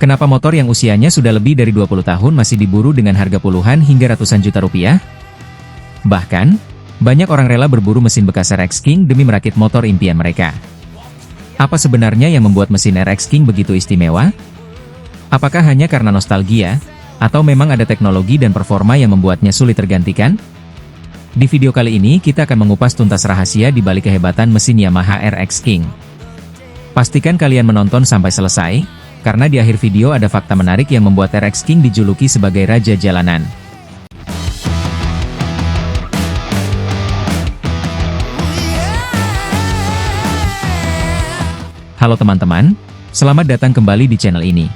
Kenapa motor yang usianya sudah lebih dari 20 tahun masih diburu dengan harga puluhan hingga ratusan juta rupiah? Bahkan, banyak orang rela berburu mesin bekas RX King demi merakit motor impian mereka. Apa sebenarnya yang membuat mesin RX King begitu istimewa? Apakah hanya karena nostalgia, atau memang ada teknologi dan performa yang membuatnya sulit tergantikan? Di video kali ini kita akan mengupas tuntas rahasia di balik kehebatan mesin Yamaha RX King. Pastikan kalian menonton sampai selesai, karena di akhir video ada fakta menarik yang membuat RX King dijuluki sebagai raja jalanan. Halo teman-teman, selamat datang kembali di channel ini.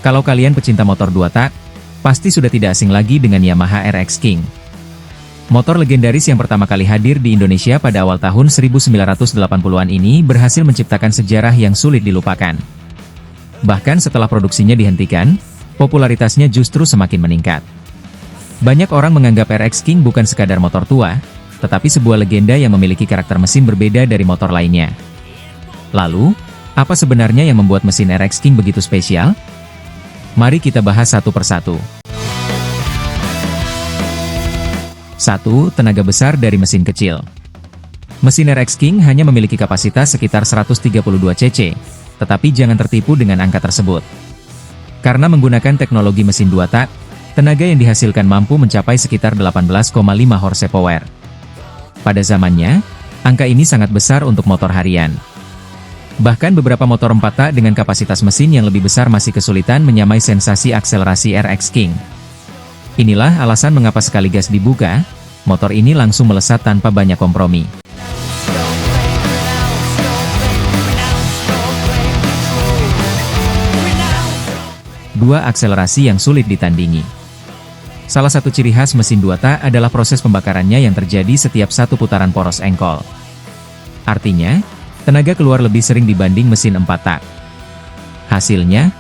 Kalau kalian pecinta motor 2 tak, pasti sudah tidak asing lagi dengan Yamaha RX King. Motor legendaris yang pertama kali hadir di Indonesia pada awal tahun 1980-an ini berhasil menciptakan sejarah yang sulit dilupakan. Bahkan setelah produksinya dihentikan, popularitasnya justru semakin meningkat. Banyak orang menganggap RX King bukan sekadar motor tua, tetapi sebuah legenda yang memiliki karakter mesin berbeda dari motor lainnya. Lalu, apa sebenarnya yang membuat mesin RX King begitu spesial? Mari kita bahas satu persatu. 1. Tenaga besar dari mesin kecil. Mesin RX King hanya memiliki kapasitas sekitar 132 cc, tetapi jangan tertipu dengan angka tersebut. Karena menggunakan teknologi mesin 2 tak, tenaga yang dihasilkan mampu mencapai sekitar 18,5 horsepower. Pada zamannya, angka ini sangat besar untuk motor harian. Bahkan beberapa motor 4 tak dengan kapasitas mesin yang lebih besar masih kesulitan menyamai sensasi akselerasi RX King. Inilah alasan mengapa sekali gas dibuka, motor ini langsung melesat tanpa banyak kompromi. 2. Akselerasi yang sulit ditandingi. Salah satu ciri khas mesin 2 tak adalah proses pembakarannya yang terjadi setiap satu putaran poros engkol. Artinya, tenaga keluar lebih sering dibanding mesin 4 tak. Hasilnya,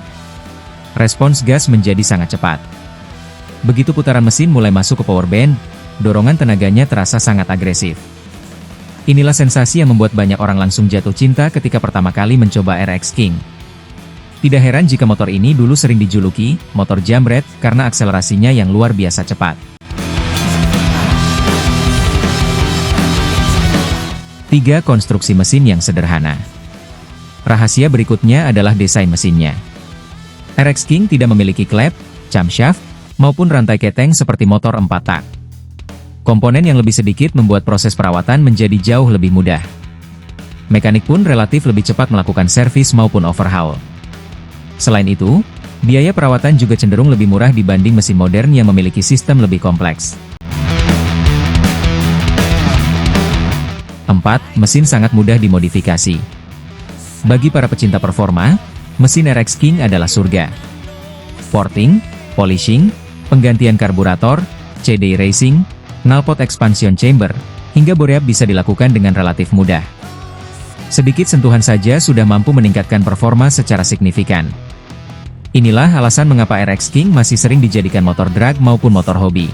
respons gas menjadi sangat cepat. Begitu putaran mesin mulai masuk ke power band, dorongan tenaganya terasa sangat agresif. Inilah sensasi yang membuat banyak orang langsung jatuh cinta ketika pertama kali mencoba RX King. Tidak heran jika motor ini dulu sering dijuluki motor jambret karena akselerasinya yang luar biasa cepat. 3. Konstruksi mesin yang sederhana. Rahasia berikutnya adalah desain mesinnya. RX King tidak memiliki klep, camshaft, maupun rantai keteng seperti motor 4 tak. Komponen yang lebih sedikit membuat proses perawatan menjadi jauh lebih mudah. Mekanik pun relatif lebih cepat melakukan servis maupun overhaul. Selain itu, biaya perawatan juga cenderung lebih murah dibanding mesin modern yang memiliki sistem lebih kompleks. 4. Mesin sangat mudah dimodifikasi. Bagi para pecinta performa, mesin RX King adalah surga. Porting, polishing, penggantian karburator, CD racing, knalpot expansion chamber, hingga boreap bisa dilakukan dengan relatif mudah. Sedikit sentuhan saja sudah mampu meningkatkan performa secara signifikan. Inilah alasan mengapa RX King masih sering dijadikan motor drag maupun motor hobi.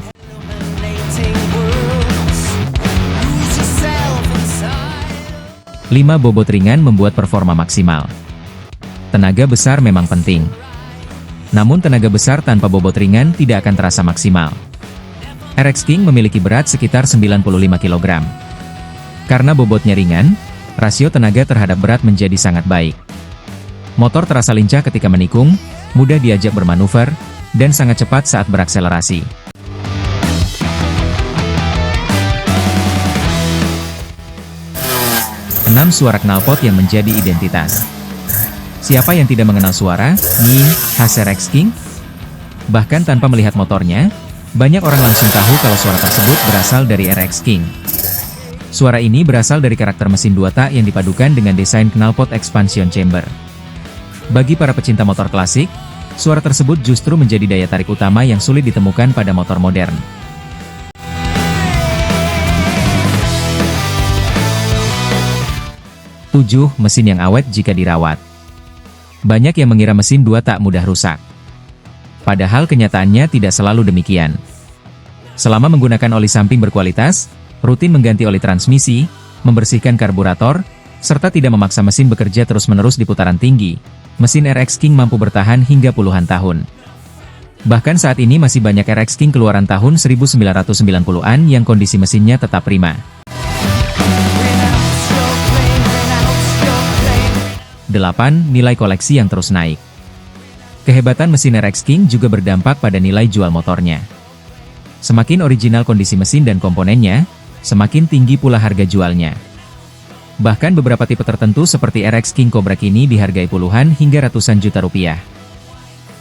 5. Bobot ringan membuat performa maksimal. Tenaga besar memang penting. Namun tenaga besar tanpa bobot ringan tidak akan terasa maksimal. RX King memiliki berat sekitar 95 kg. Karena bobotnya ringan, rasio tenaga terhadap berat menjadi sangat baik. Motor terasa lincah ketika menikung, mudah diajak bermanuver, dan sangat cepat saat berakselerasi. 6. Suara knalpot yang menjadi identitas. Siapa yang tidak mengenal suara khas RX King? Bahkan tanpa melihat motornya, banyak orang langsung tahu kalau suara tersebut berasal dari RX King. Suara ini berasal dari karakter mesin 2 tak yang dipadukan dengan desain knalpot expansion chamber. Bagi para pecinta motor klasik, suara tersebut justru menjadi daya tarik utama yang sulit ditemukan pada motor modern. 7. Mesin yang awet jika dirawat. Banyak yang mengira mesin 2 tak mudah rusak. Padahal kenyataannya tidak selalu demikian. Selama menggunakan oli samping berkualitas, rutin mengganti oli transmisi, membersihkan karburator, serta tidak memaksa mesin bekerja terus-menerus di putaran tinggi, Mesin RX King mampu bertahan hingga puluhan tahun. Bahkan saat ini masih banyak RX King keluaran tahun 1990-an yang kondisi mesinnya tetap prima. 8. Nilai koleksi yang terus naik. Kehebatan mesin RX King juga berdampak pada nilai jual motornya. Semakin original kondisi mesin dan komponennya, semakin tinggi pula harga jualnya. Bahkan beberapa tipe tertentu seperti RX King Cobra kini dihargai puluhan hingga ratusan juta rupiah.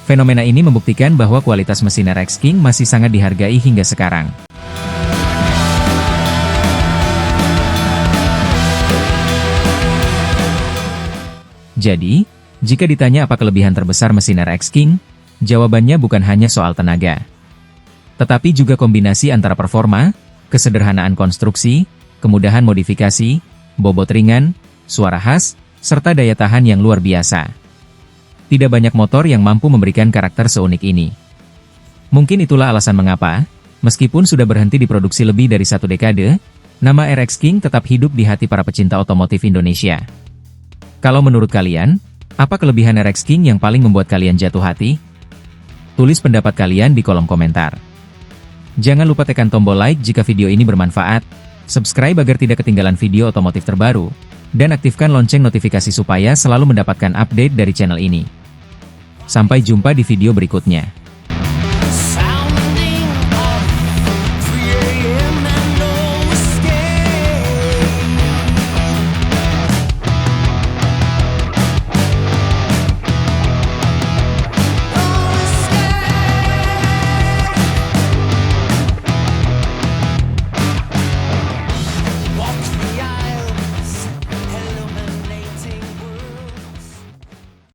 Fenomena ini membuktikan bahwa kualitas mesin RX King masih sangat dihargai hingga sekarang. Jadi, jika ditanya apa kelebihan terbesar mesin RX King, jawabannya bukan hanya soal tenaga. Tetapi juga kombinasi antara performa, kesederhanaan konstruksi, kemudahan modifikasi, bobot ringan, suara khas, serta daya tahan yang luar biasa. Tidak banyak motor yang mampu memberikan karakter seunik ini. Mungkin itulah alasan mengapa, meskipun sudah berhenti diproduksi lebih dari 1 dekade, nama RX King tetap hidup di hati para pecinta otomotif Indonesia. Kalau menurut kalian, apa kelebihan RX King yang paling membuat kalian jatuh hati? Tulis pendapat kalian di kolom komentar. Jangan lupa tekan tombol like jika video ini bermanfaat, subscribe agar tidak ketinggalan video otomotif terbaru, dan aktifkan lonceng notifikasi supaya selalu mendapatkan update dari channel ini. Sampai jumpa di video berikutnya.